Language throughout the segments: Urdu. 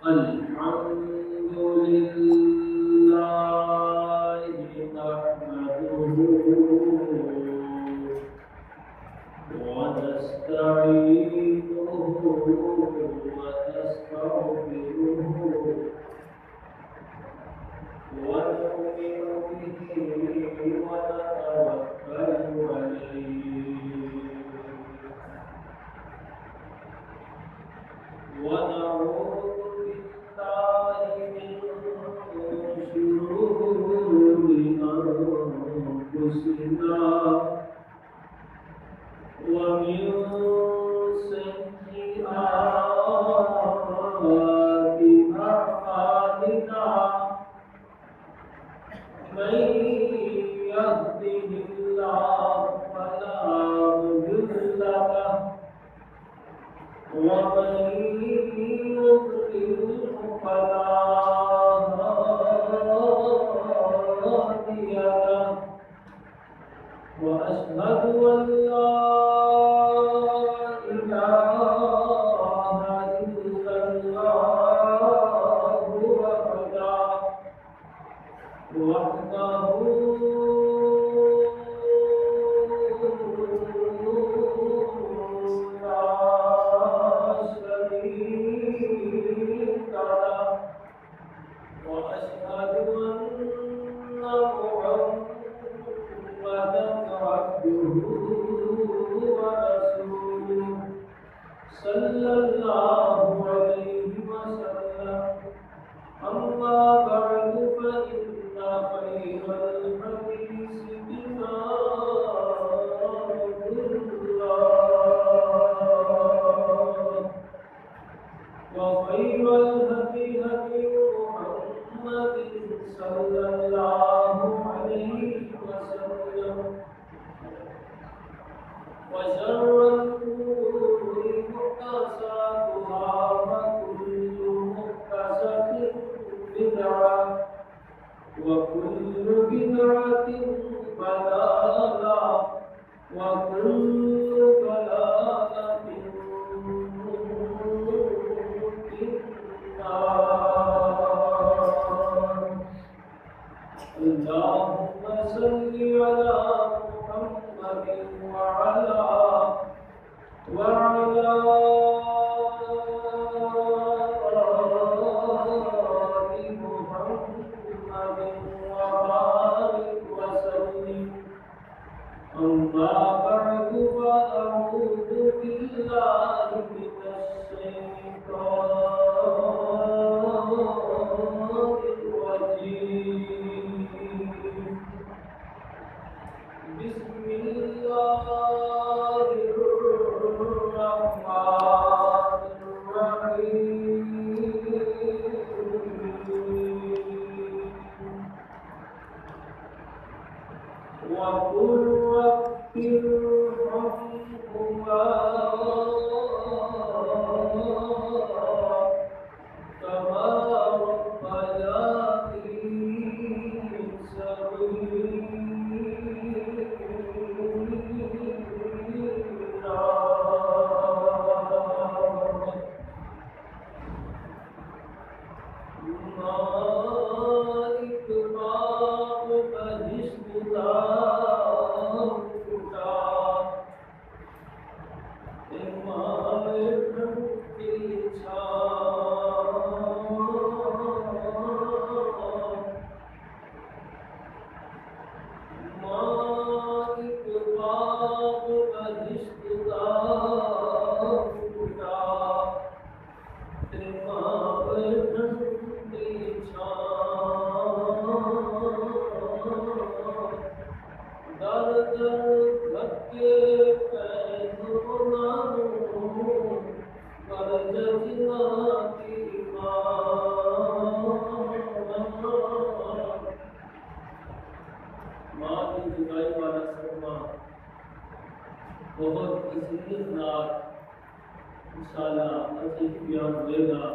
الحمد لله نحمده ونستعينه ونستغفره ونؤمن به ونتوكل عليه ونعوذ بالله من شرور أنفسنا ومن سيئات أعمالنا من يهده الله فلا مضل له ومن يضلل فلا هادي له وأشهد أن لا إله إلا الله وحده لا شريك له وأشهد أن محمدا عبده ورسوله صلى الله عليه وسلم أما بعد فإن خير الحديث كتاب الله وخير الهدي هدي محمد صلى الله عليه وسلم وشر الأمور محدثاتها وكل محدثة بدعة وكل بدعة ضلالة وكل ضلالة في النار اللهم صل على محمد وعلى آل محمد وبارك وسلم أما بعد فأعوذ بالله من الشيطان الرجيم بسم الله الرحمن الرحيم وقل رب ارحمهما كما ربياني بہت تسلیم ناک انشاءاللہ عزیز بیان ہوئے گا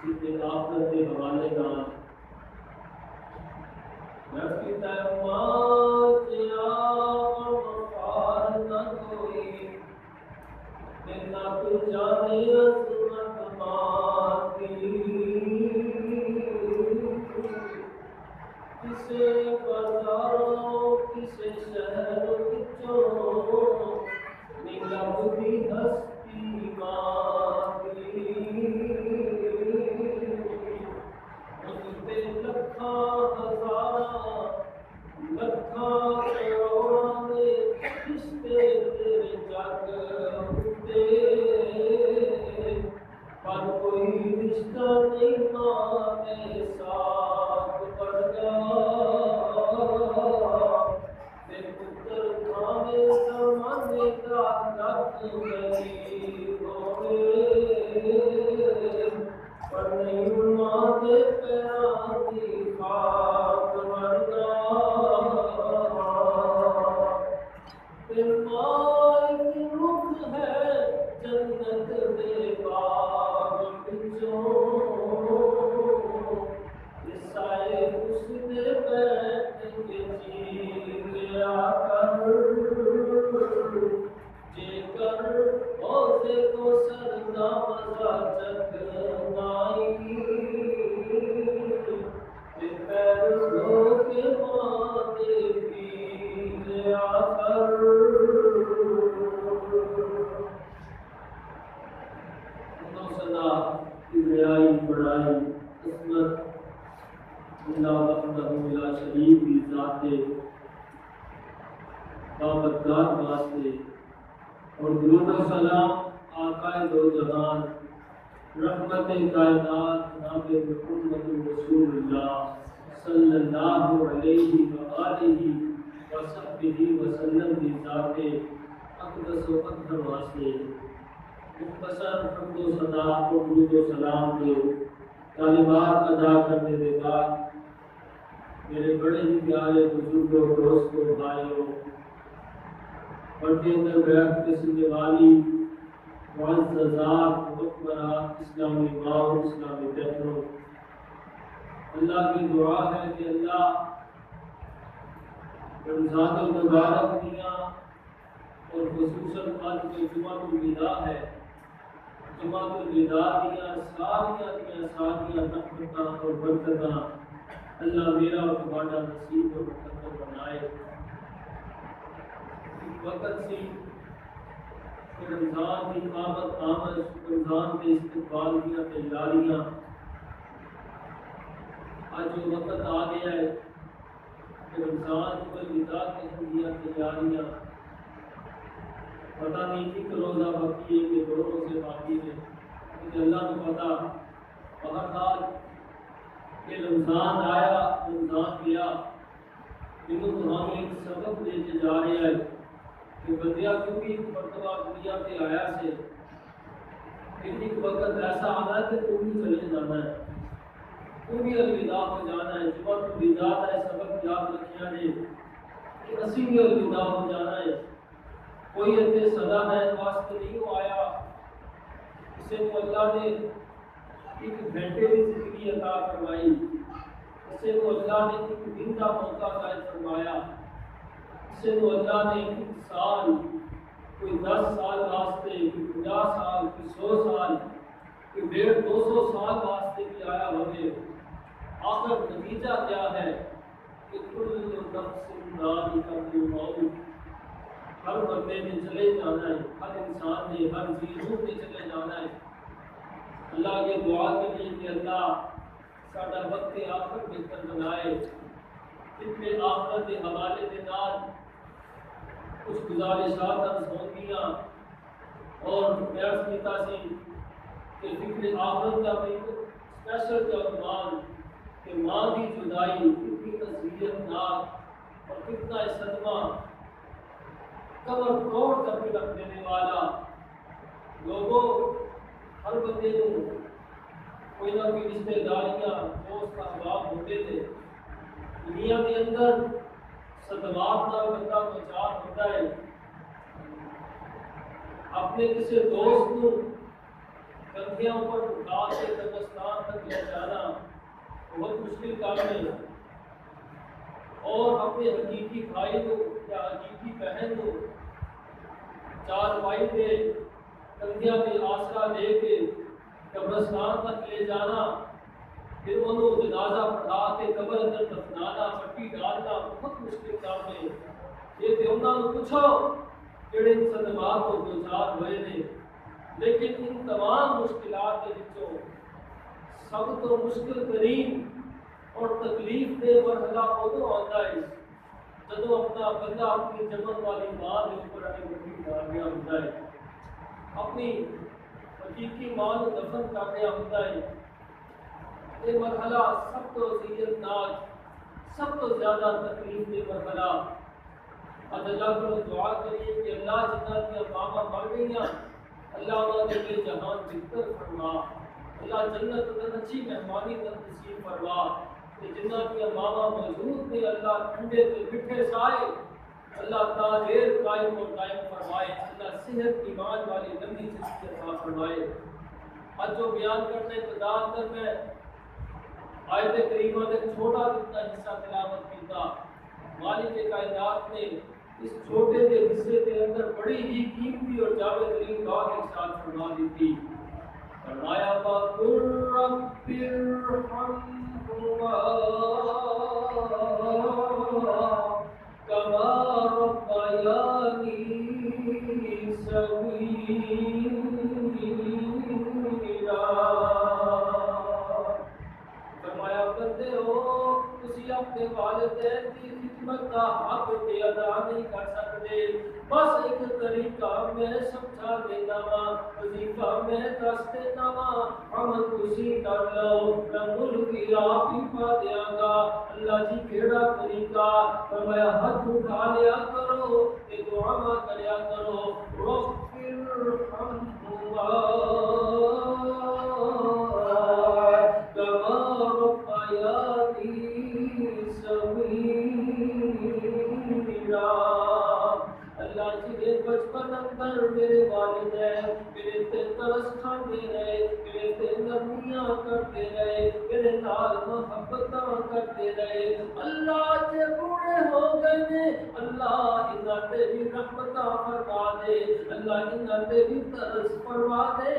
جسے آخرت کے حوالے کا رفی تیمات یا مفار نہ کوئی نہ تو جانے عظمت ماتی کبریائی بڑائی عصمت اللہ وحدہ لا شریک کی ذات بابرکات واسطے اور درود و سلام آقا دو جہان رحمت کائنات جناب محمد رسول اللہ صلی اللہ علیہ وآلہ وصحبہ وسلم کی ذات اقدس و اطہر واسطے مختصر حمد و ثنا اور درود و سلام کے کلمات ادا کرنے کے بعد میرے بڑے ہی پیارے بزرگوں دوستوں بھائیوں پردے اندر بیٹھ کے سننے والی معززات محترمات اسلامی ماؤں اسلامی بہنوں، اللہ کی دعا ہے کہ اللہ رمضان المبارک دیا اور خصوصاً آج کے جمعۃ الوداع ہے، جمعۃ الوداع دیا ساریاں رحمتاں اور برکتاں اللہ میرا اور تمہارا نصیب اور مقدر بنائے۔ ایک وقت سی کہ رمضان کی آمد رمضان کے استقبال کی تیاریاں، آج جو وقت آ گیا ہے کہ رمضان الوداع کی تیاریاں، پتہ نہیں ایک روزہ باقی ہے کہ 2 روزے باقی ہیں، کیونکہ اللہ کو پتہ۔ بہرحال کہ رمضان آیا رمضان گیا، لیکن تو ہم ایک سبق لے کے جا رہے ہیں کہ بندیا کیونکہ ایک مرتبہ دنیا پہ آیا سے پھر ایک وقت ایسا آنا ہے کہ تم بھی چلے جانا ہے، تم بھی الوداع ہو جانا ہے۔ جمعہ الوداع ہے، سبق یاد رکھنا ہے کہ اسی بھی الوداع ہو جانا ہے۔ کوئی اتنے سدا ہے واسطے نہیں ہو آیا، اسے تو اللہ نے ایک گھنٹے کی زندگی عطا فرمائی، اسے تو اللہ نے ایک دن کا موقع عطا فرمایا، اسے تو اللہ نے ایک سال، کوئی 10 سال واسطے، کوئی 50 سال، کوئی 100 سال، کوئی 150-200 سال واسطے بھی آیا ہوئے۔ آخر نتیجہ کیا ہے کہ کل نفس ذائقۃ الموت، ہر بندے نے چلے جانا ہے، ہر انسان نے، ہر چیزوں نے چلے جانا ہے۔ اللہ کے دعا کے لیے کہ اللہ ساڈا وقت آخر بہتر بنائے، اتنے آخرت کے حوالے کے نال کچھ گزارشات ہوں گیاں اور بیعت کیتا سی کہ فکر آخرت کا بھی اسپیشل کا عنوان کہ ماں کی جدائی کتنی اذیت ناک اور کتنا صدمہ قبر توڑ کر کے رکھ دینے والا۔ لوگوں ہر بندے کو کوئی نہ کوئی رشتے داریاں دوست احباب ہوتے تھے، دنیا کے اندر صدمات کا بندہ پہچان ہوتا ہے۔ اپنے کسی دوست کو کندھیاں پر اٹھا کے قبرستان تک لے جانا بہت مشکل کام ہے، اور اپنے حقیقی بھائی کو یا حقیقی بہن کو چارپائی پہ کندھیاں پہ آسرا دے کے قبرستان تک لے جانا، پھر انہوں جنازہ پڑھا کے قبر اندر دفنانا، مٹی ڈالنا بہت مشکل کام ہے۔ یہ کہ انہوں نے پوچھو جڑے ان صدمات کو دوچار ہوئے نے، لیکن ان تمام مشکلات کے وچوں سب تو مشکل ترین اور تکلیف دہ مرحلہ ادو آتا ہے جدو اپنا بندہ اپنی جمن والی ماں کے اوپر اپنی مٹی ڈال رہا ہوتا ہے، اپنی حقیقی ماں کو دفن کر رہا ہوتا ہے۔ یہ مرحلہ سب تو اذیت ناک، سب تو زیادہ تکلیف دہ مرحلہ۔ اب اللہ کو دعا کریے کہ اللہ جنہ کی ماما مر گئی ہیں، اللہ انہوں نے یہ جہان بہتر فرما، اللہ جنت اندر اچھی مہمانی نصیب فرما، کہ جنہ کی ماما موجود تھے اللہ ٹھنڈے سے میٹھے سائے اللہ تاجر قائم اور قائم فرمائے، اللہ صحت ایمان والی لمبی زندگی عطا فرمائے۔ آج جو بیان کرنے کے اندر میں آیت کریمہ کا چھوٹا جتنا حصہ تلاوت کیتا، مالک کائنات نے اس چھوٹے سے حصے کے اندر بڑی ہی قیمتی اور جامع ترین بات ایک ساتھ فرما دی تھی۔ فرمایا وَقُلْ رَبِّ ارْحَمْهُمَا كَمَا رَبَّيَانِي صَغِيرًا۔ والدین کی خدمت کا حق بھی ادا نہیں کر سکتے. بس ایک طریقہ میں سمجھا دینا وا, وظیفہ میں دس دینا وا, عمل تسی کر لو, میں ملک کی آپ ہی پا دیا گا. اللہ جی کیڑا طریقہ, فرمایا ہاتھ اٹھا لیا کرو, یہ دعا کریا کرو, رَبِّ ارْحَمْہُمَا كَمَا رَبَّيَانِي صَغِيرًا. اللہ جی میرے بچپن اندر میرے والدین میرے تے ترس کھاندے رہے, میرے تے نرمیاں کرتے رہے, میرے نال محبتاں کرتے رہے. اللہ جے بوڑھے ہو گئے نے, اللہ انہاں تے بھی رحمتاں فرما دے, اللہ انہاں تے بھی ترس فرما دے,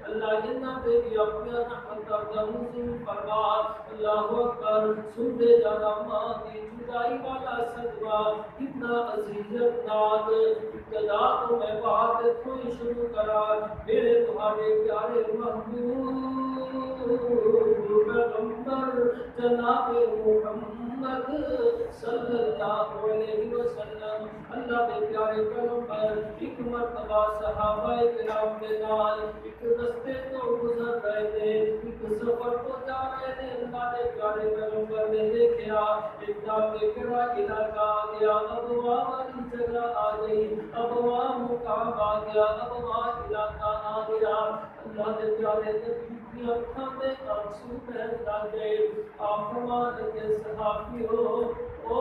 اللہ انہاں تے بھی اپنی رحمتاں کا نزول فرما. اللہ اکبر. سنتے جانا ماں کی جدائی والا صدمہ کتنا عزیزت ناک. ابتدا تو میں بات کوئی شروع کرا, میرے تمہارے پیارے محبوب پیغمبر جناب محمد صلی اللہ علیہ وسلم. اللہ کے پیارے پیغمبر ایک مرتبہ صحابہ کرام کے نال ایک رستے تو گزر رہے تھے, ایک سفر تو جا رہے تھے. اللہ کے پیارے پیغمبر نے دیکھا ایک کے کڑا علاقہ آ گیا, اب وہاں والی جگہ آ گئی, اب وہاں مقام آ گیا, اب وہاں علاقہ آ گیا. اللہ کے پیارے نبی کی آنکھوں میں آنسو بہنے لگے. آپ فرماتے ہیں صحابیوں, او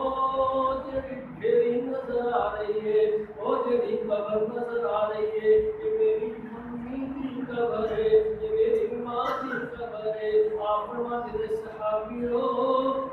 جڑی ڈھیری نظر آ رہی ہے, او جڑی قبر نظر آ رہی ہے, یہ میری ممی کی قبر ہے, یہ میری ماں کی قبر ہے. آپ فرماتے ہیں صحابیوں,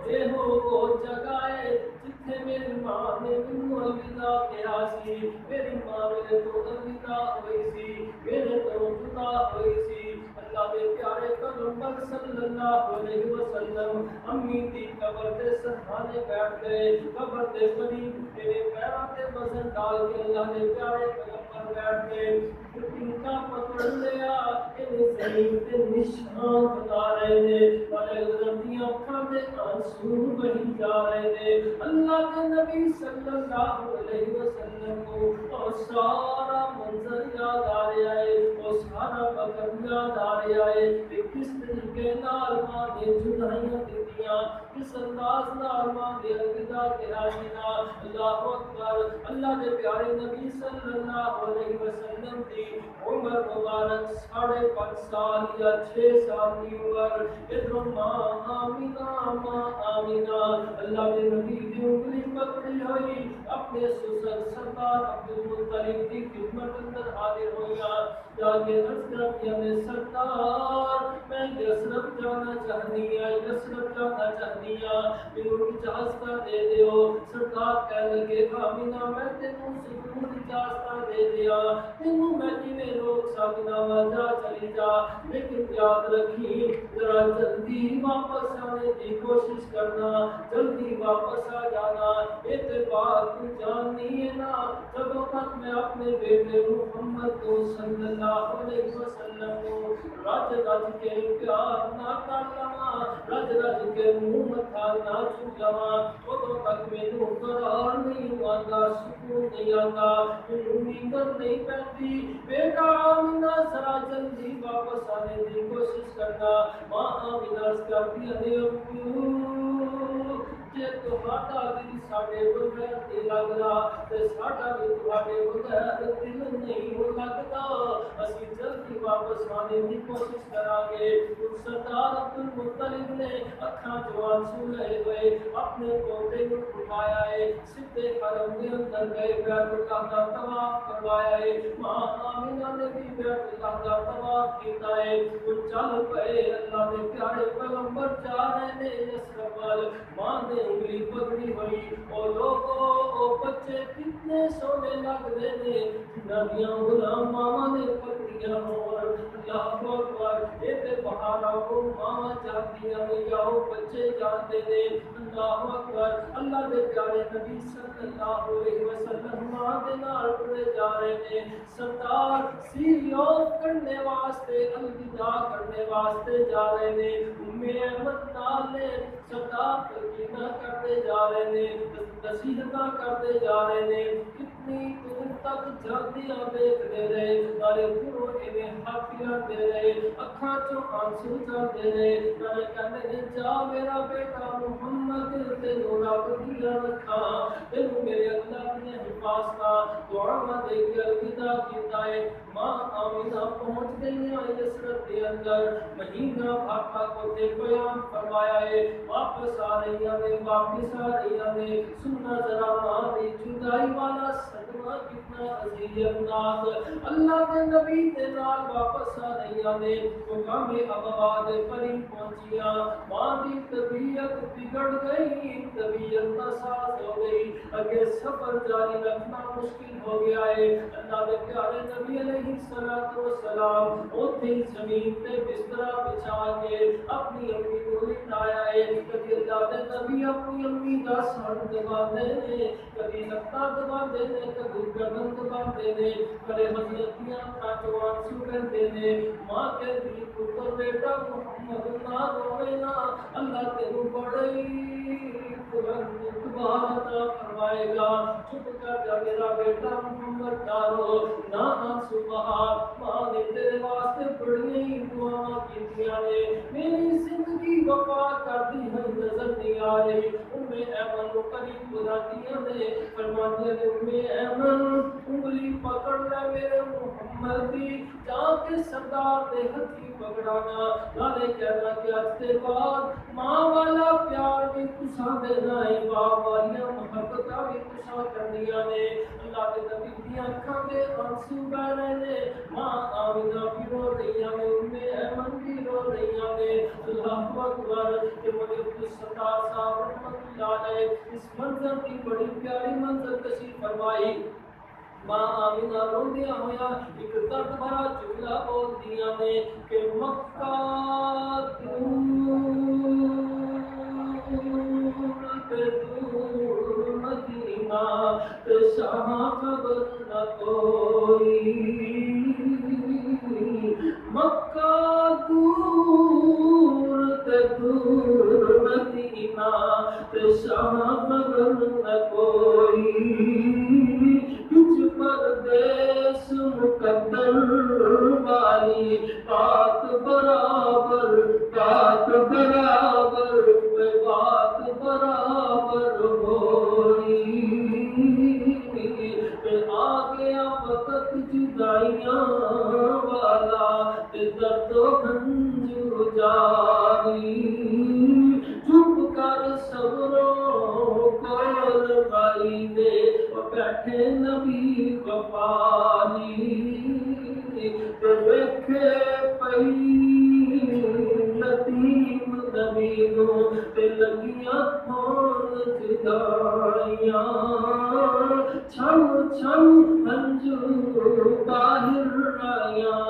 یہ وہ جگہ ہے جتھے میری ماں نے مینوں الوداع کیا سی, میری ماں میرے تو الوداع ہوئی سی, میرے تو جدا ہوئی سی. اللہ کے پیارے پیغمبر صلی اللہ علیہ وسلم امی دی قبر دے سہانے بیٹھ گئے, قبر دے قریب میرے پیروں تے وزن ڈال کے اللہ کے پیارے پیغمبر بیٹھ گئے. ان کا پکڑ لیا, ان زمین تے نشان بتا رہے تھے, بڑے رنگی آنکھوں میں آنسو بہی جا رہے تھے. اللہ کے نبی صلی اللہ علیہ وسلم کو وہ سارا منظر یاد آ رہا ہے, وہ سارا وقت یاد آ رہا ہے کہ کس طریقے نال ماں نے جدائیاں دیتیاں, کس انداز نال ماں نے الوداع کیا سینا. اللہ اکبر. اللہ کے پیارے نبی صلی اللہ علیہ وسلم کی عمر مبارک 5.5 سال یا 6 سال کی عمر. ادھر ماں آمینہ, ماں آمینہ اللہ کے نبی کی انگلی پکڑی ہوئی, اپنے سسر سردار عبدالمطلب کی خدمت اندر حاضر ہویا. جا کے عرض کیا میں سردار, میں یثرب جانا چاہنی ہے, یثرب جانا چاہنی ہے, میرے اجازت دے دیو. سردار کہنے لگے آمینہ میں تینوں ضرور اجازت دے دیا, تینوں میں کیویں روک سکنا وا, جا چلی جا, لیکن یاد رکھی ذرا جلدی واپس آنے کی کوشش کرنا, جلدی واپس آ جانا. اعتبار تو جاننی ہے نا, جب تک میں اپنے بیٹے محمد کو صلی اللہ علیہ وسلم کو رج رج کے پیار نہ کر لواں, رج رج کے منہ متھا نہ چک لواں, ادوں تک مینوں قرار نہیں آتا, سکون نہیں آتا, مینوں نیندر نہیں پیندی. بیٹا آمینہ ذرا جلدی واپس آنے کی کوشش کرنا. ماں آمینہ عرض کرتی ہے ابو, جے تہاڈا دل ساڈے بغیر نہیں لگ رہا تے ساڈا بھی تہاڈے بغیر دل نہیں لگدا, اسی جلدی واپس آنے کی کوشش کریں گے. سردار عبدالمطلب نے اکھاں چوں آنسو لے ہوئے اپنے پوتے کو اٹھایا ہے, سیدھے حرم کے اندر گئے, بیت اللہ کا طواف کروایا ہے. ماں آمینہ نے بھی بیت اللہ کا طواف کیتا ہے. وہ چل پئے, اللہ کے پیارے پیغمبر جا رہے ہیں یثرب وال. ماں نے انگلی پکڑی ہوئی, او لوگو او بچے کتنے سونے لگدے نے, جنہاں دیاں غلام ماواں نے پکڑیاں ہون. اللہ اکبر. یہ تے تعالیٰ کو ماں جانتی ہیں یا وہ بچے جانتے نے. اللہ اکبر. اللہ دے پیارے نبی صلی اللہ علیہ وسلم ماں دے نال ٹرے جا رہے نے. سردار سیری آف کرنے واسطے الوداع کرنے واسطے جا رہے نے. احمد نال نے سردار تلقینہ کرتے جا رہے نے, نصیحتاں کرتے جا رہے نے. کتنی دور تک جاندیاں دیکھتے رہے نالے پورو انہیں حافیاں دے رہے, اکھاں چوں آنسو چلتے رہے. نالے کہنے نے جا میرا بیٹا محمد تینوں رب دیا رکھا, تینوں میرے اللہ نے حفاظت دعا دے کے الوداع کیتا ہے. ماں آمینہ پہنچ گئی یسرت کے اندر, مہینہ بھاپا کو تے بیان فرمایا ہے. واپس آ رہی ہیں, واپس آ رہی ہیں. سننا ذرا ماں دی جدائی والا صدمہ کتنا عظیم. اللہ کے نبی کے نال واپس آ رہی ہیں. مقام ابواب قریب پہنچیاں. ماں دی طبیعت بگڑ گئی, طبیعت ناساز ہو گئی. اگے سفر جاری رکھنا مشکل ہو گیا ہے. اللہ کے پیارے نبی علیہ السلام اوتھے زمین تے بستر بچھا کے اپنی امی کو لٹایا ہے. کبھی اللہ کے نبی اپنی امی کا سر دباندے نے, کبھی لتاں دباندے نے, کبھی گردن دباندے نے, کبھی حضرت دیاں آنکھوں آنسو بہندے نے. ماں کہتی پتر بیٹا محمد نہ روے نا, اللہ تینوں بڑی دوبارہ عطا فرمائے گا. چپ کر جا میرا بیٹا محمد نہ رو, نہ آنسو بہا. ماں نے تیرے واسطے بڑی دعاواں کیتیاں نے. میری زندگی وفا کرتی ہوئی نظر نہیں آ رہی. ایمن کو قریب بلاتی نے, فرماتی ہے ایمن انگلی پکڑ لے میرے محمد کی, جا کے سردار دے ہتھی پکڑانا. نالے کہنا کہ آج کے بعد ماں والا پیار بھی کسا دینا ہے, باپ والیاں محبتاں بھی کسا کرنیاں نے. اللہ کے نبی دی آنکھاں دے آنسو بہ رہے نے. ماں آمینہ بھی رو رہیاں نے, ایمن بھی رو رہیاں نے. اللہ اکبر. کہ مجھے سردار صاحب رحمت اللہ علیہ اس منظر کی بڑی پیاری منظر کشی فرمائی. ماں آمینہ روندیاں ہویا ایک درد بھرا جملہ بول دیا نے کہ مکہ دور مدینہ شاہ خبر نہ کوئی. مکہ دور مدینہ شاہ خبر نہ کوئی. پردیس مقدر والی بات برابر, بات برابر, بات برابر ہوئی. آ گیا وقت جدائیاں والا, درد و رنج جاری. چپ کر صبروں کو لگائی دے, بیٹھے نبی وفانی. دیکھے پئی یتیم نبی نو, لگیاں تھون جدائیاں. چھم چھم ہنجو باہر آیاں,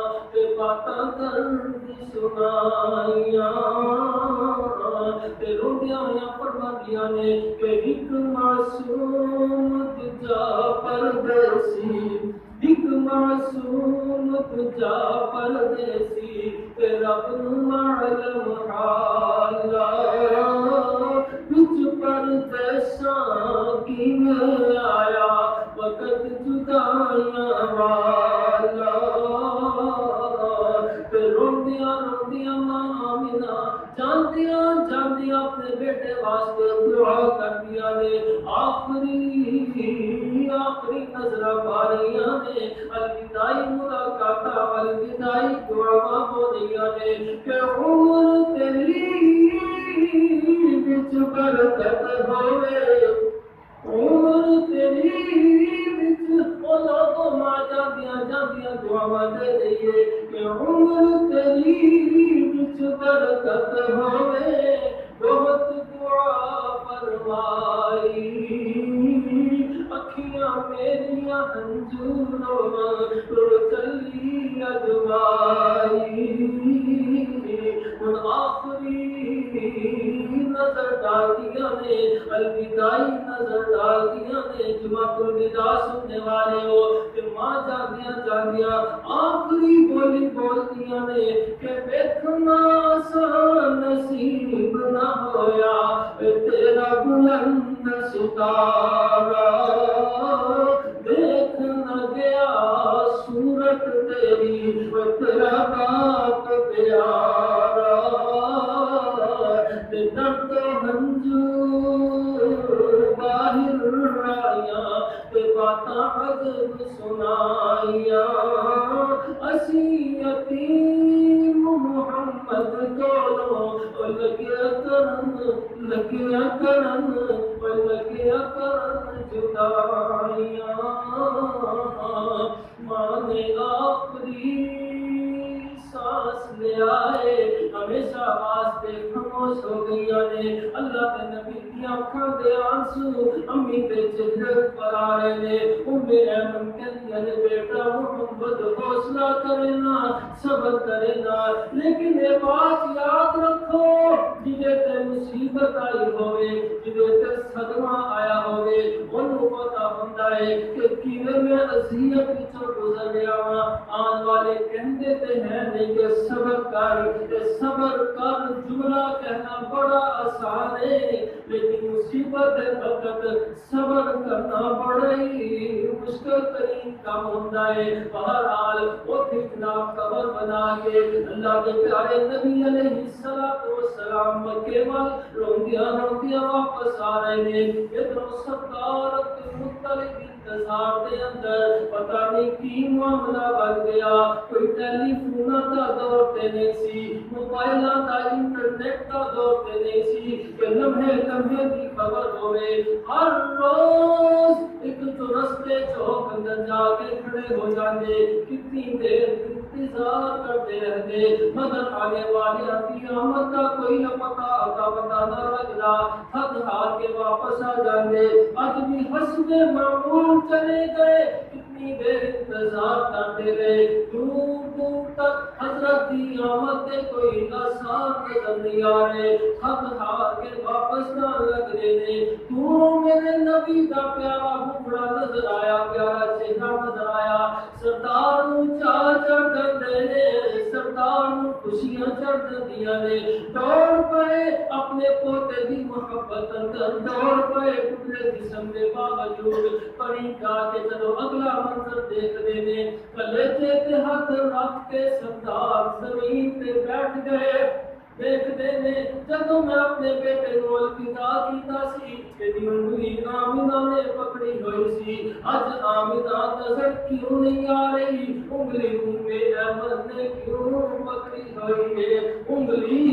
باتاں درد سنائیاں. روندیاں ہویاں فرماندیاں نے کہ ایک معصوم تجا پردیسی, ایک معصوم تجا پردیسی, رب معلوم حالا. کچھ پردیساں کی میں آیا وقت جدائیاں والا. روندیاں روندیاں ماں آمینہ جاندیاں جاندیاں اپنے بیٹے واسطے دعا کردیاں نے. آخری نظرہ باریاں نے, الوداعی ملاقاتاں, الوداعی دعاواں بولیاں نے کہ عمر تیری وچ برکت ہوئے, عمر تیری وچ اولا تو ماں جاندیاں جاندیاں دعاواں دے رہی ہے کہ عمر تیری وچ برکت ہوئے. بہت دعا فرمائی, اکھیاں میریاں ہنجو رو چلی اجوائی. دیا نے، الوداعی نظر ڈال دیا نے، جمعۃ الوداع سننے والے ہو کہ ماں جاندیاں آخری بولی بول دیا نے کہ دیکھنا آسان نصیب نہ ہویا تیرا بلند ستارہ، دیکھ نہ گیا صورت تیری تیرا باپ پیارا، درد و ہنجو باہر آیا تے باتاں عجب سنائیاں، اسی یتیم محمد کولوں لگیا کرن جدائیاں، ماں نے آخری سانس لے آئے ہمیشہ واسطے خاموش ہو گئیاں نے، اللہ کے نبی دی آنکھاں دے آنسو امی دے چہرے پر آ رہے نے، ایمن کہندیاں نے بیٹا محمد حوصلہ کرنا صبر کرنا، لیکن یہ بات یاد رکھو جدے تے مصیبت آئی ہوئے جدے تے صدمہ آیا ہوئے انہوں پتا ہوندا ہے کہ کیویں میں اذیت وچوں گزر گیا ہاں، آن والے کہندے تے ہیں نہیں کہ صبر کر جملہ کہنا بڑا آسان ہے، لیکن مصیبت وقت صبر کرنا بڑا ہی مشکل ترین کام ہوتا ہے۔ بہرحال وہ جناب قبر بنا کے اللہ کے پیارے نبی علیہ السلام مکے وال روندیاں واپس آ رہے ہیں، ادھر سرکار مختلف انتظار دے اندر پتہ نہیں کی معاملہ بن گیا، کوئی ٹیلی فون کا دور تے نہیں سی، موبائل کا انٹرنیٹ کا دور تے نہیں سی کہ لمحے دی خبر ہوئے، ہر روز ایک تو رستے چوک اندر جا کے کھڑے ہو جاندے، کتنی دیر انتظار کرتے رہتے، مگر آنے والی قیامت کا کوئی پتہ نہ لگتا، تھک ہار کے واپس آ جاندے، اج بھی حسب معمول چلے گئے، کتنی دیر انتظار کرتے رہے، دور تک حضرت کی آمد کے کوئی آثار نظر نہیں آ رہے، تھک ہار کے واپس نہ لگ رہے، دوروں میرے نبی کا پیارا بکڑا نظر آیا، پیارا چہرہ نظر آیا، سردار نو چار چڑھ دے، سردار نو خوشیاں چڑھ دیا نے، دوڑ پئے اپنے پوتے دی محبت اندر، دوڑ پئے پتلے جسم کے باوجود، پری کا کے چلو اگلا منظر دیکھ دینے، کلیجے تے ہاتھ رکھ کے سردار زمین تے بیٹھ گئے، دیکھ دینے جدوں میں اپنے بیٹے کو الوداع کیتا سی کہ انگلی آمنہ نے پکڑی ہوئی سی، اج آمنہ نظر کیوں نہیں آ رہی، انگلی ایمن نے کیوں پکڑی ہوئی ہے، انگلی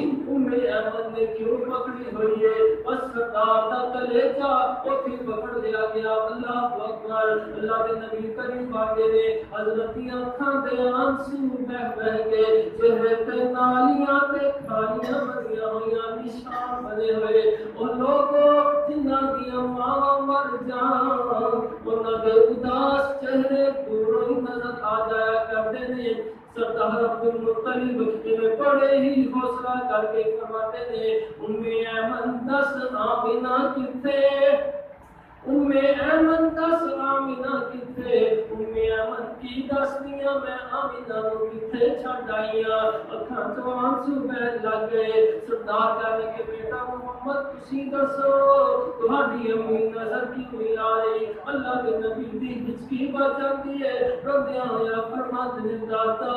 ایمن نے کیوں پکڑی ہوئی ہے، بس سردار دا کلیجہ اوتھے پکڑ لیا گیا، اللہ اکبر، اللہ کے نبی کریم آگے نے حضرت کی آنکھاں دے آنسو بہہ کے چہرے تے نالیاں تے کھالیاں بنیاں ہوئیاں نشان بنے ہوئے، اور لوگوں جنہاں دیا ماں مر جان انہاں دے اداس چہرے دوروں ہی نظر آ جایا کرتے نے، سردار عبدالمطلب انہیں بڑے ہی حوصلہ کر کے فرماتے نے، ایمن دس آمنہ کتھے، ایمن دس آمنہ کتھے، ایمن کی دس دیا میں آمنہ نو کتھے چھڑ آئیاں، اکھاں تو آنسو بہن لگ گئے، سردار کہنے کے بیٹا محمد تسی دسو تہاڈی امی نظر کی ہوئی آ رہی، اللہ کے نبی دی ہچکی بچ جاتی ہے، روندیاں ہویا فرماتے نے دادا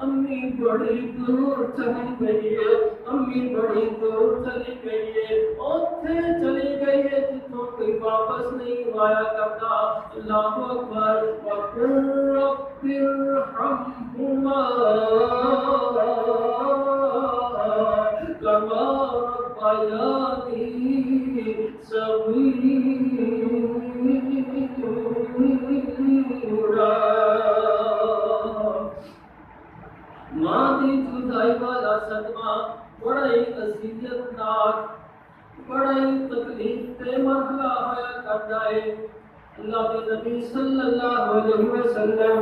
امی بڑی دور چلی گئی ہے، امی بڑی دور چلی گئی ہے، اوتھے چلی گئی ہے جتوں کوئی واپس نہیں آیا کرتا، اللہ اکبر، وَقُلْ رَبِّ ارْحَمْهُمَا كَمَا رَبَّيَانِي صَغِيرًا، ماں دی جدائی والا صدمہ بڑا ہی اذیت ناک، بڑا ہی تکلیف تے مرحلہ ہویا کرتا ہے، اللہ کے نبی صلی اللہ علیہ وسلم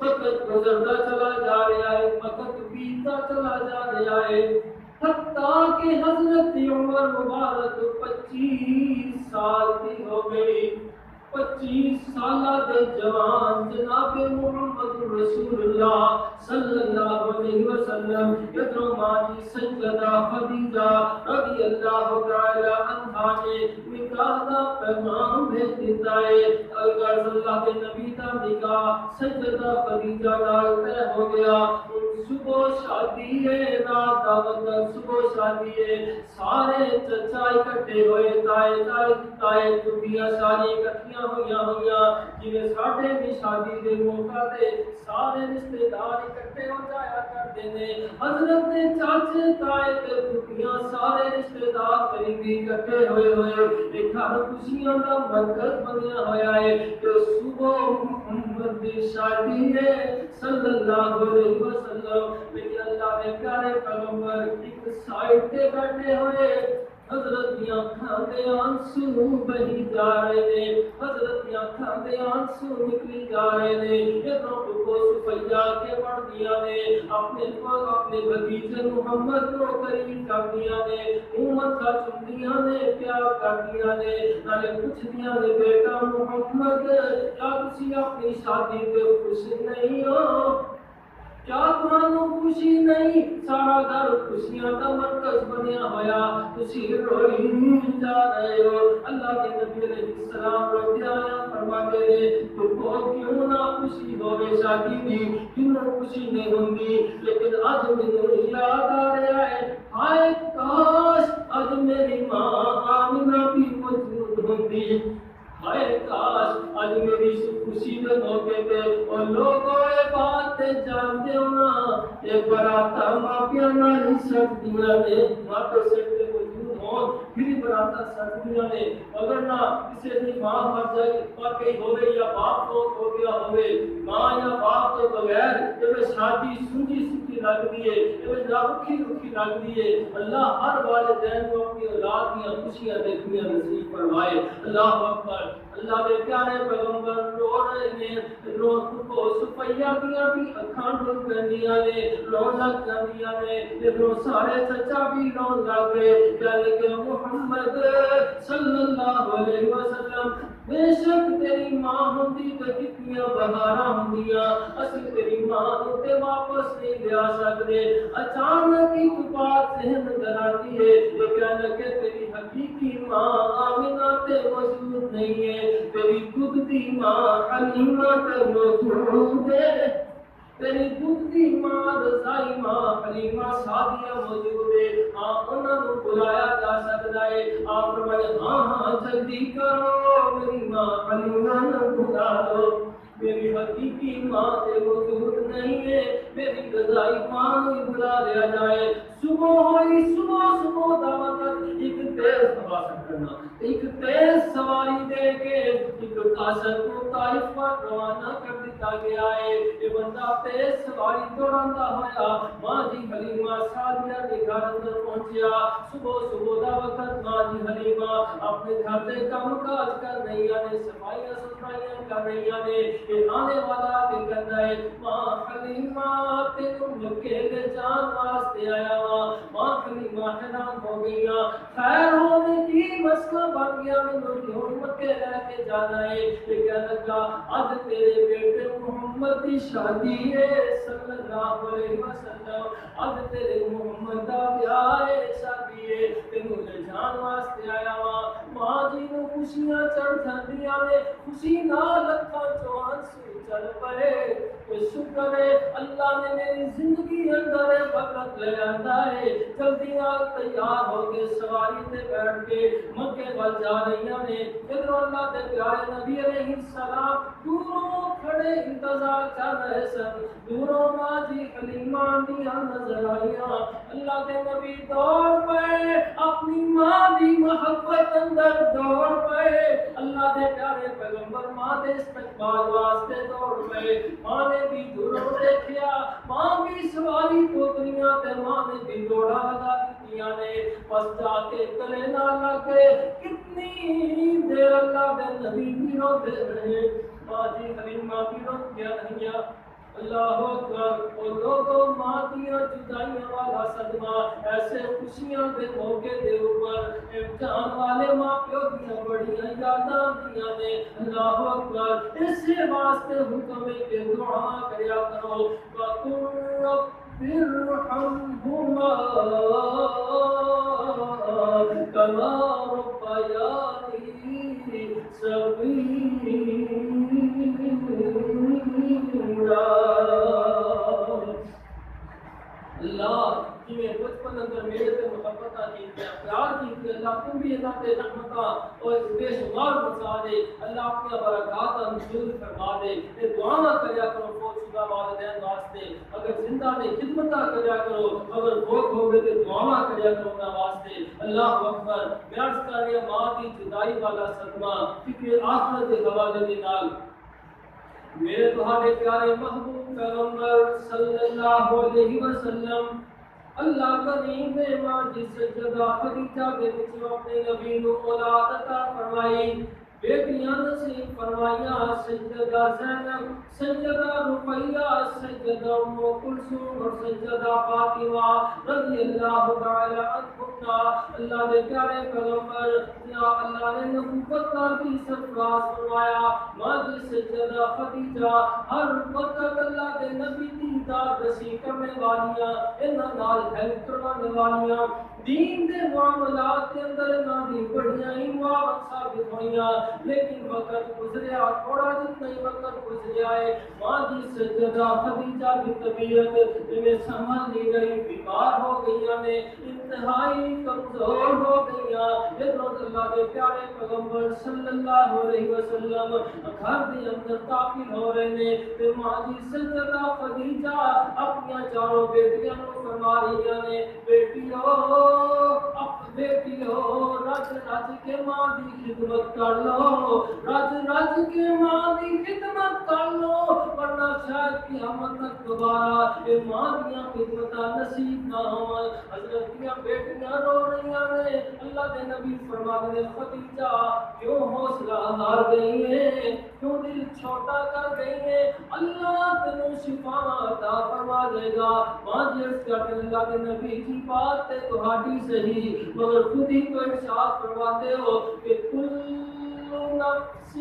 وقت گزرتا چلا جا رہا ہے، وقت بیتتا چلا جا رہا ہے، حتیٰ کہ حضرت عمر مبارک 25 سال کی ہو گئی. 25 سالہ دے جوان جناب محمد رسول اللہ صلی اللہ علیہ وسلم ادھر ماں جی سیدہ خدیجہ رضی اللہ تعالی عنہا نے نکاح دا پیغام بھیج دیتا ہے. اگر اللہ کے نبی دا نکاح سیدہ خدیجہ نال طے ہو گیا. صبح شادی ہے رات دعوت صبح شادی ہے. سارے چچا اکٹھے ہوئے تائے چوبیاں ساری اکٹھیاں ہوئیاں جویں ساڈے بھی شادی دے موقع تے سارے رشتے دار اکٹھے ہو جایا کرتے نے. حضرت نے چاچے تائے تے چوبیاں سارے رشتے دار قریبی اکٹھے ہوئے ایک گھر خوشیاں دا مرکز بنیا ہوا ہے. کہ صبح محمد دی شادی ہے صلی اللہ علیہ وسلم. میرے اللہ کے پیارے پیغمبر ایک سائڈ تے بیٹھے ہوئے حضرت دی آنکھاں دے آنسو بہی جا رہے نے. حضرت دی آنکھاں دے آنسو نکلی جا رہے نے. ادھروں کو سفیا کے پڑھ دیا نے اپنے بھتیجے محمد کو قریب کر دیا نے. امت کا چندیاں نے پیار کر دیا نے. نالے پوچھ دیا نے بیٹا محمد کیا تسی اپنی شادی پہ خوش نہیں ہو؟ کیا تمہوں خوشی نہیں؟ سارا گھر خوشیاں کا مرکز بنیا ہوا تسی روئی جا رہے ہو. اللہ کے نبی علیہ السلام روتے آیا فرماتے ہیں تو کیوں نہ خوشی ہوئے شادی دی کیوں خوشی نہیں ہوندی. لیکن آج مجھے یاد آ رہا ہے ہائے کاش آج میری ماں آمنہ بھی موجود ہوندی. ہائے کاش آج میری خوشی دے موقع پہ اور لوگوں یہ بات جانتے ہو نا یہ براتا ماپیا نہ سکتیاں نے ماں پہ سکتے موجود ہوں پھر براتا سکتیاں نے. اگر نہ کسی نے ماں مر جائے مر گئی ہوئے یا باپ فوت ہو گیا ہوئے ماں یا باپ کے بغیر یہ شادی سنجی سنجی لگ دی ہے یہ رکھی رکھی لگ دی ہے. اللہ ہر والدین کو اپنی اولاد کی خوشیاں دیکھنیاں نصیب فرمائے. اللہ اکبر. اللہ کے پیارے پیغمبر رو رہے ہیں. رو کو سفیا دیا بھی اکھاں ڈول پہنیاں نے رون لگ جاندیاں نے. ادھروں سارے چچا بھی رون لگ گئے. کہنے کہ محمد صلی اللہ علیہ وسلم بے شک تیری ماں ہوندی تے کتنیاں بہاراں ہوندیاں اسی تیری ماں نوں تے واپس نہیں لیا سکدے. اچانک ایک بات ذہن اندر آتی ہے یہ کہنے کہ تیری حقیقی ماں آمنہ تے موجود نہیں ہے. تیری دودھ دی ماں حلیمہ تے موجود ہے. تیری دودھ دی ماں رضائی ماں حلیمہ سعدیہ موجود ہے. آپ انہاں نوں بلایا جا سکدا ہے. آپ فرمائے ہاں جلدی کرو میری ماں حلیمہ نوں بلا لو. میری حقیقی ماں تے موجود نہیں ہے. میری رضائی ماں نوں بلا لیا جائے. صبح ہوئی صبح دا وقت ایک تیز سواری دے کے ایک قاصد کو طائف پر روانہ کر دیتا گیا ہے. یہ بندہ تیز سواری دوڑاندا ہویا ماں جی حلیمہ سعدیہ کے گھر اندر پہنچیا. صبح دا وقت ماں جی حلیمہ اپنے گھر دے کام کاج کر رہی نے صفائیاں ستھرائیاں کر رہی نے. یہ آنے والا کے کہتا ہے ماں حلیمہ تینوں مکے لے جان واسطے آیا وا. ماں حلیمہ حیران ہو گئی خیر ہونے کی مسئلہ بن گیا میں کیوں مکے لے کے جانا ہے. یہ کہنے لگا آج تیرے بیٹے محمد کی شادی ہے صلی اللہ علیہ وسلم. آج تیرے محمد دا بیاہ ہے شادی ہے تینوں لے جان واسطے آیا وا. ماں جی نوں خوشیاں چڑھ جاندیاں نے. خوشی نال اکھاں چوں آنسو چل پئے. شکر ہے اللہ نے میری زندگی اندر وقت لے آندا ہے. جلدی نال تیار ہو کے سواری تے بیٹھ کے مکے ول جا رہی نے. ادھر اللہ دے پیارے نبی علیہ السلام دوروں کھڑے انتظار کر رہے سن. دوروں ماں جی حلیمہ دیاں نظر آئیاں. اللہ دے نبی دوڑ پئے اپنی ماں دی محبت اندر دوڑ پئے. اللہ دے پیارے پیغمبر ماں دے استقبال واسطے دوڑ پئے. ماں نے بھی دوروں دیکھیا ماں بھی سواری پوتریاں تے ماں نے بھی دوڑا لگا دتیاں نے. پس جا کے گلے نال لگ گئے. کتنی دیر اللہ دے نبی بھی روتے رہے. ماں جی حلیمہ بھی روندیاں رہیاں. اللہ اکبر. اور لوگوں ماں دیاں جدائیاں والا صدمہ ایسے خوشیاں دے موقع دے اوپر امتحان والے ماں پیو دیاں بڑیاں یاداں دیاں نے. اللہ اکبر. اسی واسطے حکم ہے کہ دعا کریا کرو وَقُلْ رَبِّ ارْحَمْهُمَا كَمَا رَبَّيَانِي صغيرا. اللہ جی میں بچپن اندر میرے سے محبت کی پیار کی اللہ تم بھی اللہ کے رحمت اور بے شمار بچا دے. اللہ اپنی برکات نزول فرما دے. یہ دعا نہ کریا کرو فوت شدہ والدین واسطے, اگر زندہ نے خدمت کریا کرو, اگر فوت ہو گئے تو دعا نہ کریا کرو اپنا واسطے. اللہ اکبر. میں عرض کر رہا ماں کی جدائی والا صدمہ فکر آخرت کے حوالے کے نال میرے تمہارے پیارے محبوب پیغمبر صلی اللہ علیہ وسلم اللہ کریم نے ماں جس سجدہ خدیجہ کے وچ اپنے نبی نو اولاد عطا فرمائی, بیٹیاں نصیب فرمائیاں سیدہ زینب, سیدہ رقیہ, سیدہ ام کلثوم اور سیدہ فاطمہ رضی اللہ تعالی عنہا. اللہ دے پیارے پیغمبر یا اللہ نے نبوت کا بھی سرفراز فرمایا ماں جی سیدہ خدیجہ ہر وقت اللہ دے نبی دی داد رسی کرنے والیاں, انہاں نال ہیلپ کروانے والیاں, دین دے معاملات کے اندر انہاں دی بڑیاں ہی معاون ثابت ہوئیاں. لیکن وقت گزریا, تھوڑا جتنا ہی وقت گزریا ہے ماں جی سیدہ خدیجہ کی طبیعت میں سنبھل نہیں گئی, بیمار ہو گئیاں نے, انتہائی کمزور ہو گئیاں. حضرت اللہ کے پیارے پیغمبر صلی اللہ علیہ وسلم گھر کے اندر داخل ہو رہے نے تے ماں جی سیدہ خدیجہ اپنی چاروں بیٹیاں کو فرما رہی نے بیٹیو رج رج کے ماں دی خدمت کر لو, رج رج کے ماں دی خدمت کر لو, ورنہ شاید قیامت تک دوبارہ یہ ماں دیاں خدمتاں نصیب نہ ہوں. حضرت دیاں بیٹیاں رو رہی نے. اللہ کے نبی فرماتے ہیں خدیجہ کیوں حوصلہ ہار گئی ہے, کیوں دل چھوٹا کر گئی ہے, اللہ تینوں شفا عطا فرما دے گا. ماں جی اس کا اللہ کے نبی کی بات تے تہاڈی صحیح مگر خود ہی تو ارشاد فرماتے ہو کہ کل نفس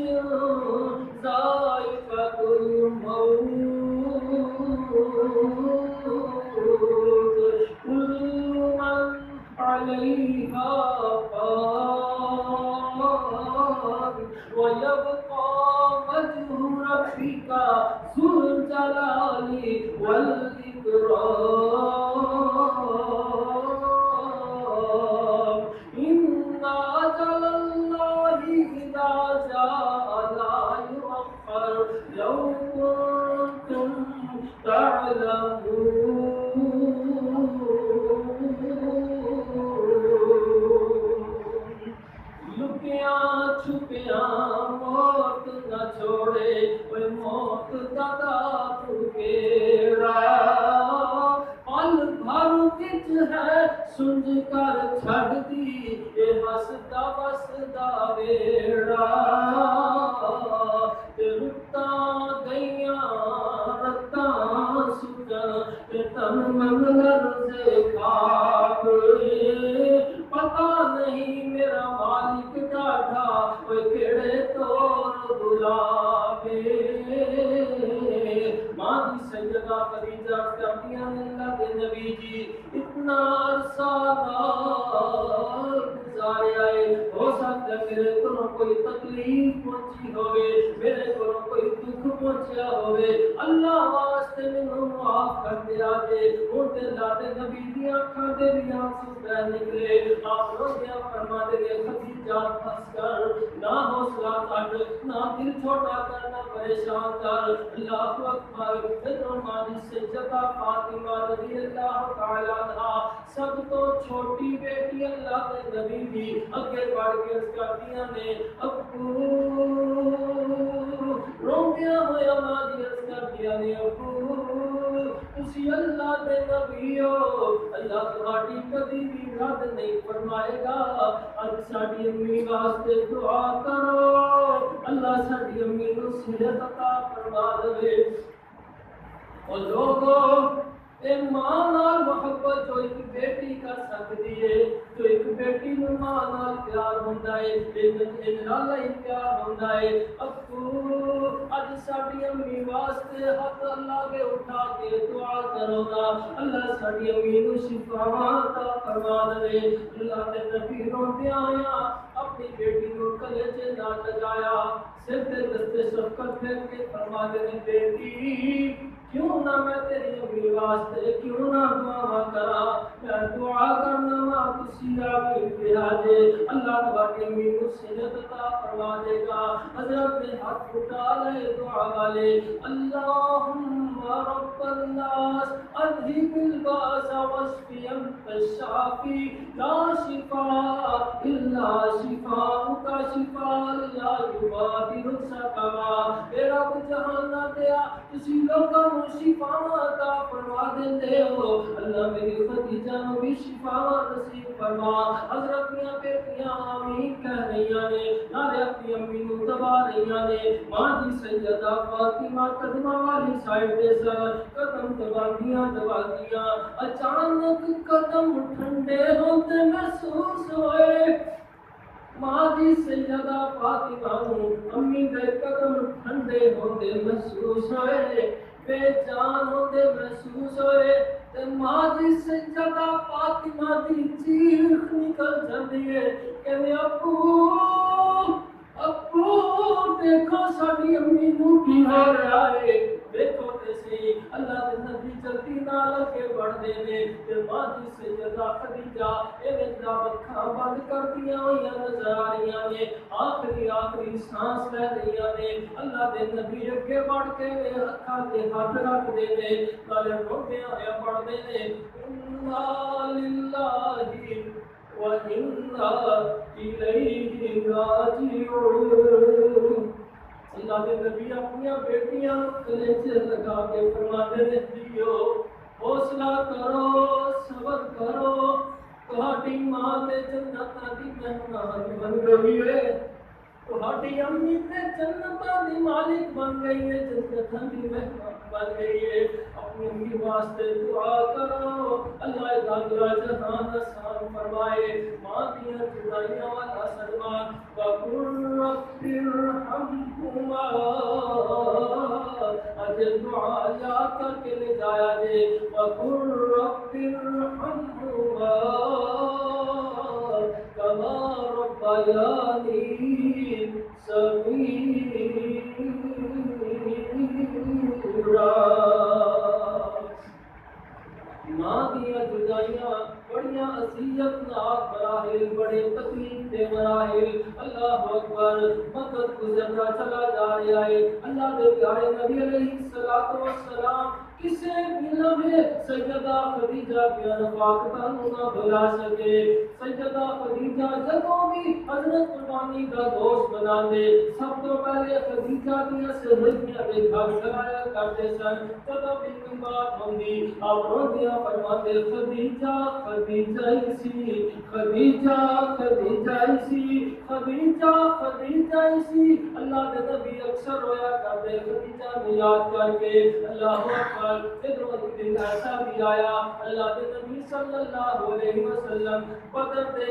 ذائقۃ الموت کل من علیہا فان ویبقى وجه ربك ذو الجلال والإكرام. إن أجل الله إذا جاء لا يؤخر لو كنتم تعلمون. لکیاں چھپیاں موت نہ چھوڑے, کوئی موت دادا تو کیڑا, پل بھر وچ ہے سنج کر چھڑ دی اے ہسدا بسدا ویڑا. تے رتاں گئیاں رتاں سکن تے تن منگلر سے خاک, پتہ نہیں میرا مالک ڈاڈا کوئی کیڑے طور بلاوے. ماں جی سیدہ خدیجہ کہتی ہیں اللہ کے نبی جی اتنا عرصہ گزاریا ہے, ہو سکتا ہے میرے کو کوئی تکلیف پہنچی ہوئے, میرے کو کوئی دکھ پہنچیا ہوئے, اللہ واسطے مینوں معاف کر دیا جے. ہن تے اللہ دے نبی دی اکھاں دے وی آنسو بہ نکلے. آپ روندیاں فرماندے نے خدیجہ بس کر, نہ حوصلہ کٹ, نہ دل چھوٹا کر, نہ پریشان کر. اللہ اکبر. حضرت ماں جی سیدہ فاطمہ رضی اللہ تعالی عنہا سب تو چھوٹی بیٹی اللہ کے نبی دی اگے بڑھ کے اس کردیاں نے ابو روندیاں ہویا ماں جی اس کردیاں نے ابو تسی اللہ دے نبی ہو, اللہ تہاڈی کبھی بھی رد نہیں فرمائے گا. اج ساڈی امی واسطے دعا کرو اللہ ساڈی امی نو صحت عطا فرما دے. اور لوگوں اے ماں نال محبت جو ایک بیٹی کر سکتی ہے، جو ایک بیٹی نوں ماں نال پیار ہوندا ہے، ان نال ہی پیار ہوندا ہے۔ ابو اج ساڈی امی واسطے ہاتھ اللہ کے اٹھا کے دعا کرو گا، اللہ ساڈی امی نوں شفاواں عطا فرما دے۔ اللہ دے نبی روندے آیا اپنی بیٹی نوں کلے چ نہ لگایا، سر تے دستے شفقت پھیر کے فرما دے بیٹی کیوں نہ میں تیری امی واسطے کیوں نہ دعا کرا، میں دعا کرنا وا تسی آگے پیا جے، اللہ تبارک امی کو صحت عطا فرما دے گا۔ حضرت نے ہاتھ اٹھا لے دعا والے، اللہم رب الناس اذہب الباس واشف انت الشافی لا شفاء الا شفاءک شفاء لا یغادر سقما۔ اے رب جہاں دیا تسی لوگاں نوں شفا عطا فرما دیندے ہو، اللہ میری خدیجہ نوں بھی شفا نصیب فرما۔ حضرت دیاں بیٹیاں آمین کہہ رہیاں نے، نالے اپنی امی نوں دبا رہیاں نے۔ ماں دی سیدہ فاطمہ قدماں والی سائڈ تے سن، قدم دباندیاں اچانک قدم ٹھنڈے ہوندے محسوس ہوئے۔ ماں دی سیدہ فاطمہ نوں امی دے قدم ٹھنڈے ہوندے محسوس ہوئے، بے جان ہوندے محسوس ہوئے، تے ماں دی سیدہ فاطمہ دی چیخ نکل جاندی ہے کہ ابو ابو دیکھو ساڈی امی نوں کی ہو رہا ہے، دیکھو تے سی۔ اللہ دے نبی جلدی نال کے بڑھدے نے تے ماں دی سیدہ خدیجہ ایویں دا اکھاں بند کردیاں ہوئیاں نظر آ رہیاں نے، آخری سانس لے رہیاں نے۔ اللہ دے نبی اگے بڑھ کے اکھاں تے ہاتھ رکھ دے نے، نالے روندے ہوئے پڑھدے نے، انا للہ وَإِنَّا إِلَيْهِ رَاجِعُونَ۔ اللہ کے نبی اپنی بیٹیاں گلے چ لگا کے فرماتے نے دیو حوصلہ کرو صبر کرو، تہاڈی ماں تے جنت دی مہمان بن گئی ہے، تہاڈی امی تے جنت دی مالک بن گئی ہے، جنت دی مہمان بن گئی ہے۔ اپنی امی واسطے دعا کرو، اللہ تعالی جہان آسان فرمائے۔ ماں دیاں جدائیاں والا صدمہ وَقُلْ رَبِّ ارْحَمْهُمَا، اج دعا یاد کر کے لے جایا جے، وَقُلْ رَبِّ ارْحَمْهُمَا كَمَا رَبَّيَانِي صغيرا۔ ماں دیاں جدائیاں بڑیاں اذیت ناک مراحل، بڑے تکلیف دے مراحل، اللہ اکبر، وقت گزرتا چلا جا رہا ہے۔ اللہ دے پیارے نبی علیہ الصلوۃ والسلام کسے بھی لمحے سیدہ خدیجہ کی رفاقتاں نہ بھلا سکے۔ سیدہ خدیجہ جدوں بھی حضرت قربانی کا گوشت بناندے سب تو پہلے خدیجہ دیاں سہیلیاں دے گھر جایا کرتے سن۔ جدوں بھی کوئی بات ہوندی آپ روندیاں فرماتے خدیجہ خدیجہ ہی سی، خدیجہ خدیجہ ہی سی، خدیجہ خدیجہ ہی سی۔ اللہ دے نبی اکثر رویا کرتے خدیجہ کو یاد کر کے۔ اللہ اکبر۔ ادھر دن ایسا بھی آیا اللہ کے نبی صلی اللہ علیہ وسلم بدر دے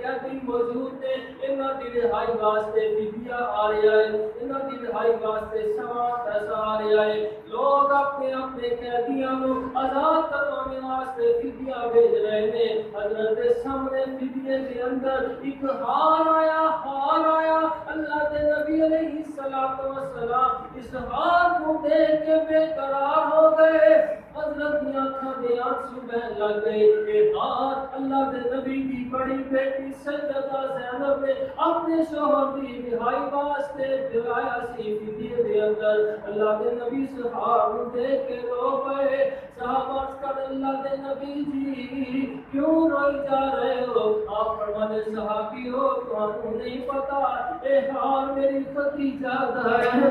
قیدی موجود نے، انہاں دی رہائی واسطے فدیہ آ رہا ہے، انہاں دی رہائی واسطے سوا پیسہ آ رہا ہے۔ لوگ اپنے قیدیاں نو آزاد کروانے واسطے فدیہ بھیج رہے ہیں۔ حضرت کے سامنے فدیے کے اندر ایک ہار آیا اللہ کے نبی علیہ الصلوۃ والسلام اس ہار کو دیکھ کے بے قرار ہو گئے۔ حضرت کی آنکھوں میں آنسو بہن لگ گئے۔ یہ ہاتھ اللہ کے نبی کی بڑی بیٹی سیدہ زینب نے اپنے شوہر کی رہائی واسطے دلایا سی فدیے کے اندر۔ اللہ کے نبی اس ہار کو دیکھ کے رو پئے۔ صحابہ کر اللہ کے نبی جی کیوں روئی جا رہے ہو؟ آپ فرمانے صحابی ہو تمہیں نہیں پتا یہ ہار میری خدیجہ دا ہے،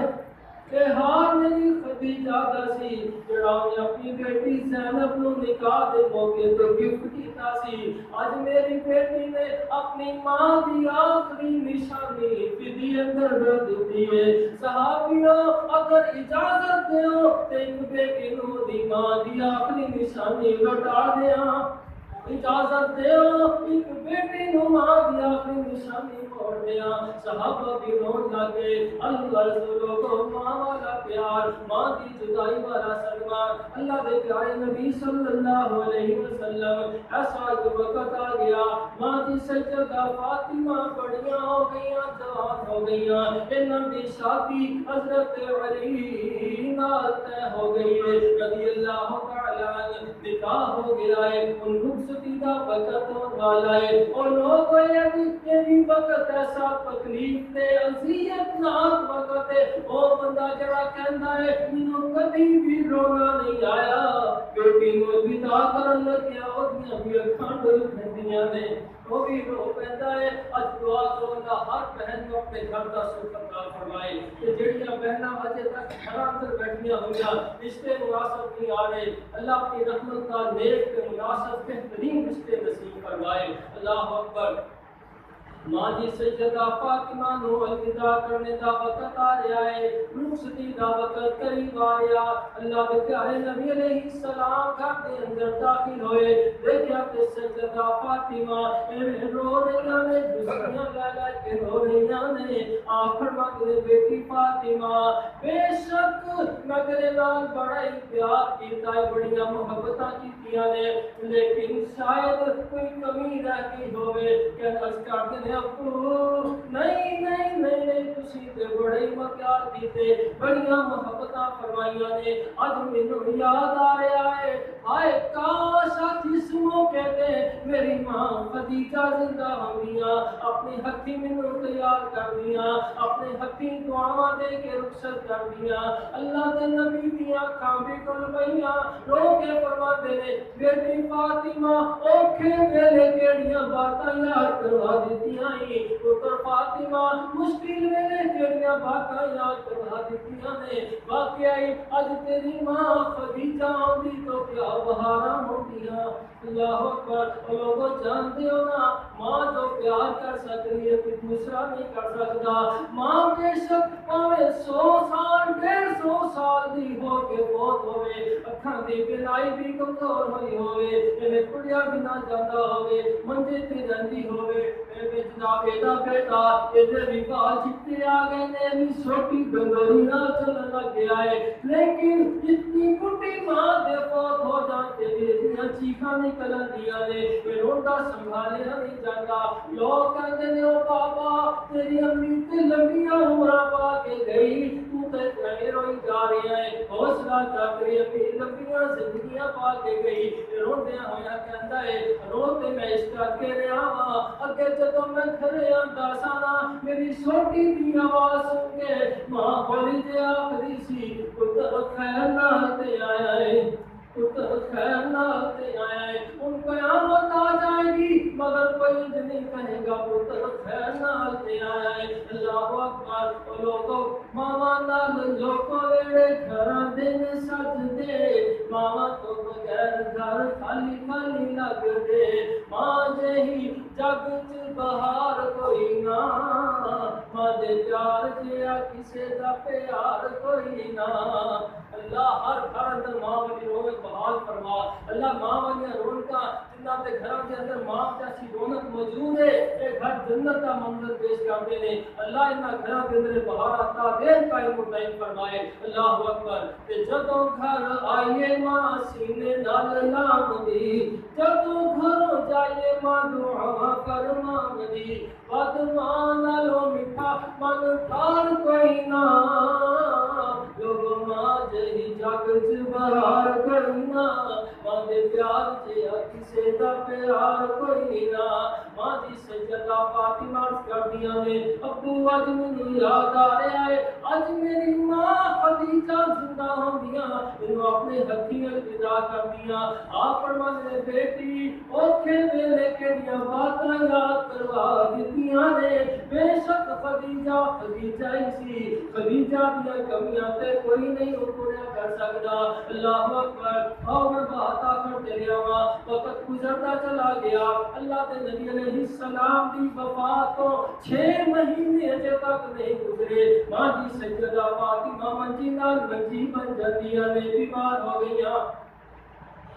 کہ ہاں میری خدیجہ دسی جڑا نے اپنی بیٹی زینب نو نکاح دے موقع تے گفٹ کیتا سی، اج میری بیٹی نے اپنی ماں دی آخری نشانی فدی اندر رکھ دتی ہے۔ صحابیوں اگر اجازت دیو تے ایک بیٹی نو دی ماں دی آخری نشانی لوٹا دیاں، اجازت دیو ایک بیٹی نو ماں دی آخری نشانی موڑ دیا۔ صحابہ بھی رون لگے، اللہ رسولوں کو ماں والا پیار، ماں دی جدائی والا سلمان۔ اللہ دے پیارے نبی صلی اللہ علیہ وسلم ایسا ایک وقت آ گیا، ماں دی سیدہ فاطمہ بڑیاں ہو گئیاں، جوان ہو گئیاں، انہاں دی شادی حضرت علی نال طے ہو گئی ہے، رضی اللہ تعالی عنہ، نکاح ہو گیا ہے، ان رخصتی دا وقت ہونے والا ہے، اور لوگ یہ وقت ایسا تکلیف تے اذیت ناک وقت ہے، وہ بندہ جڑا کہندا ہے مینوں کبھی بھی رونا نہیں آیا، بیٹی نو ودا کرن لگیا اودیاں بھی اکھاں ڈل پیندیاں نے، وہ بھی رو پیندا ہے۔ اج دعا کرو اللہ ہر بہن کو اپنے گھر دا سکھ عطا فرمائے، کہ جڑیاں بہناں اجے تک گھراں اندر بیٹھیاں ہوئیاں، رشتے مناسب نہیں آ رہے، اللہ اپنی رحمت کا نیک تے مناسب بہترین رشتے نصیب فرمائے۔ اللہ اکبر۔ ماں جی سیدہ فاطمہ نو الوداع کرنے دا وقت آ رہا ہے، رخصتی دا وقت قریب آ رہا، اللہ کے پیارے نبی علیہ السلام گھر دے اندر داخل ہوئے، دیکھا کہ سیدہ فاطمہ رو رہیاں نے، دوسریاں لے لے کے رو رہیاں نے، آخر مگر بیٹی فاطمہ بے شک میں تیرے نال بڑا ہی پیار کیتا ہے، بڑیاں محبتاں کیتیاں نے، لیکن شاید کوئی کمی رہ گئی ہوئے کہ اس کہتے ہیں ابو نہیں نہیں نہیں نہیں تسی تے بڑے ہی پیار کیتے، بڑیاں محبتاں فرمائیاں نے، اج مینوں یاد آ رہا ہے، ہائے کاش اج اس موقع تے میری ماں خدیجہ زندہ ہوندیاں، اپنے ہتھی مینوں تیار کردیاں، اپنے ہتھی دعاواں دے کے رخصت کردیاں۔ اللہ دے نبی دیاں اکھاں بھی کھل پئیاں، رو کے فرماندے نے بیٹی فاطمہ اوکھے ویلے کیڑیاں باتاں یاد کروا دتیاں ہی، پتر فاطمہ مشکل ویلے کیڑیاں باتاں یاد کروا دتیاں نے، واقعی اج تیری ماں خدیجہ ہوندی تو کیا بہاراں ہوندیاں۔ اللہ اکبر۔ لوگوں جانتے ہو نا ماں جو پیار کر سکتی ہے کوئی دوسرا نہیں کر سکتا، ماں بے شک پاویں 100 سال 150 سال دی ہو کے بہت ہوئے، اکھاں دی بینائی بھی کمزور ہوئی ہوئے، کڑیا بھی نہ جاتا ہوئے، منجے تے رہندی ہوئے، جناب دا بیٹا ادھر بھی بال چٹے آ گئے نے، بھی چھوٹی گنگوری نہ چلن لگ گیا ہے، لیکن اتنی بڑھی ماں دے فوت ہو جاتے بیٹیاں چیخاں نکلن دیاں نے، روندا سنبھالیا نہیں جاتا، لوگ کہندے نے او بابا تیری امی تے لمبیاں عمراں پا کے گئی، تو تے کہیں روئی جا رہی ہے، حوصلہ کر تیری امی لمبیاں زندگیاں پا کے گئی، روندیاں ہویا کہندا ہے روتے میں اس کر کے رہا ہاں، اگے جدوں میں گھرے آندا سا نا میری چھوٹی دی آواز سن کے ماں ہولی تے آکھدی سی پتر خیر نال تے آیا ہے، پتر خیر نال تے آیا ہے، ان قیامت آ جائے گی مگر کوئی نہیں کہے گا پتر خیر نال تے آیا ہے۔ اللہ اکبر۔ لوگوں ماواں نال لوکوں ویڑے گھراں دن سجدے، ماواں تو بغیر گھر خالی خالی لگدے، ماں جہی جگ چ بہار کوئی نہ، ماں دے پیار جیا کسے دا پیار کوئی نہ۔ اللہ ہر گھر اندر ماں والی رونق بحال فرما، اللہ ماں والی رونقاں جنہاں دے گھراں دے اندر ماں جیسی رونق موجود ہے، اے گھر جنت کا منظر پیش کرتے ہیں، اللہ انہاں گھراں دے اندر بہار عطا دین قائم و دائم فرمائے۔ اللہ اکبر۔ تے جدوں گھر آئیے ماں سینے نال لام دی، جدوں گھروں جائیے ماں دعا فرمان دی، ود ماں نالوں میٹھا من ٹھار کوئی نہ، لوگوں ماں جہی جگ چ بہار کوئی نہ، ماں دے پیار جے کسے دا پیار کوئی نہ ماں دی سیدہ فاطمہ کردیاں نے ابو اج مینوں یاد آ رہا ہے اج میری ماں خدیجہ زندہ ہوندیاں مینوں اپنے ہتھیں الوداع کردیاں آپ فرماندے بیٹی اوکھے ویلے کیڑیاں باتاں یاد کروا دتیاں نے بے شک خدیجہ ہی سی خدیجہ دیاں کمیاں تے کوئی نہیں پورا کر سکدا اللہ اکبر اور بات کرتے رہا وقت گزرتا چلا گیا اللہ کے نبی علیہ السلام کی وفات کو 6 مہینے اجے تک نہیں گزرے ماں جی سیدہ فاطمہ منجی نال منجی بن جاندیاں نے بیمار ہو گئیاں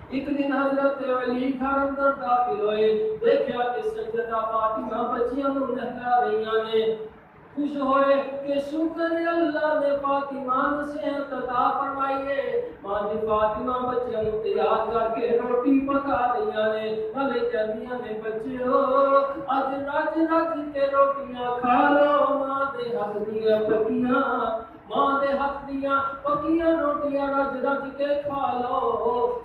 ایک دن حضرت علی گھر اندر داخل ہوئے دیکھا کہ سیدہ فاطمہ بچیاں نوں نہلا رہیاں نے خوش ہوئے کہ شکر اللہ نے فاطمہ سے عطا فرمائیے ماں جی فاطمہ بچیاں نوں تیار کر کے روٹی پکا رہیاں نے بھلے جاندیاں نے بچیو اج رج رج کے روٹیاں کھا لو ماں دے ہاتھ دیاں پکیاں ماں دے ہاتھ دیاں پکیاں روٹیاں رج رج کے کھا لو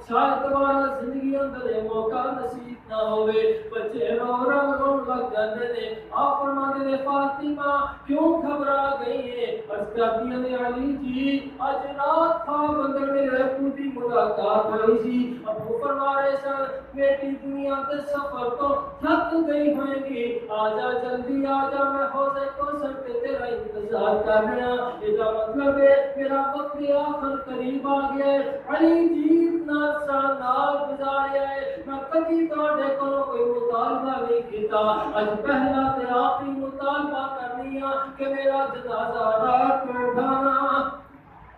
شاید دوبارہ زندگی اندر یہ موقع نصیب نہ ہوئے بچے رو لگ جاندے نے آپ فرماندے نے فاطمہ کیوں گھبرا گئی ہے عرض کرتی نے علی جی آج رات خواب اندر میرے ابو کی ملاقات ہوئی سی ابو فرما رہے سن بیٹی دنیا کے سفر تو تھک گئی ہوئے گی آجا جلدی آجا میں حوضے کوثر پہ تیرا انتظار کر رہا یہ مطلب ہے میرا وقت آخر قریب آ گیا ہے علی جی اتنا سال گزاریا ہے میں کبھی تواڈے کولوں کوئی مطالبہ نہیں کیتا اج پہلا تے آخری مطالبہ کرنی کہ میرا جنازہ رات کو اٹھانا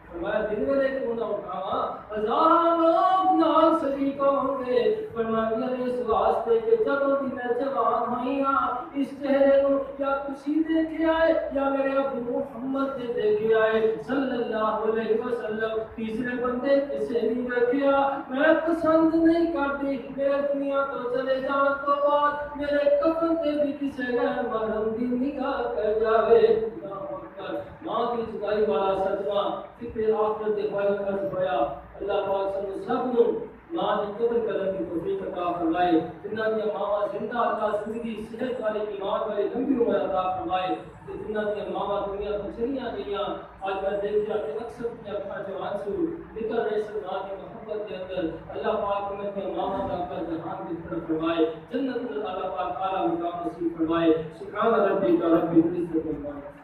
فرمایا دن ویلے کیوں نہ اٹھاواں ہزاراں لوگ نال شریک ہوں گے فرمایا اس واسطے کہ جدوں دی میں جوان ہوئی ہاں اس چہرے کو یا خوشی دیکھے آئے یا میرے ابو محمد نے دیکھے آئے صلی اللہ علیہ وسلم تیسرے بندے کسے نہیں دیکھا میں پسند نہیں کرتی میرے دنیا تو چلے جان تو بعد میرے کفن تے بھی کسے غیر محرم دی نگاہ کر جاوے ماں کی جدائی والا صدمہ فکر آخرت کے بارے میں ہویا اللہ پاک سب نوں ماں کی قدر کرنے کی توفیق عطا فرمائے جنہاں دی ماواں زندہ اللہ زندگی صحت والی ایمان والی لمبی عمر عطا فرمائے جنہاں دی ماواں دنیا کو چلیاں گئیاں آج میں دیکھا کہ اکثر اپنے اپنا جوان سے نکل رہے سے ماں کی محبت کے اندر اللہ پاک میں اپنے ماواں کا اپنا جہان کی طرف فرمائے جنت اللہ پاک اعلیٰ مقام نصیب فرمائے سبحان ربک رب العزت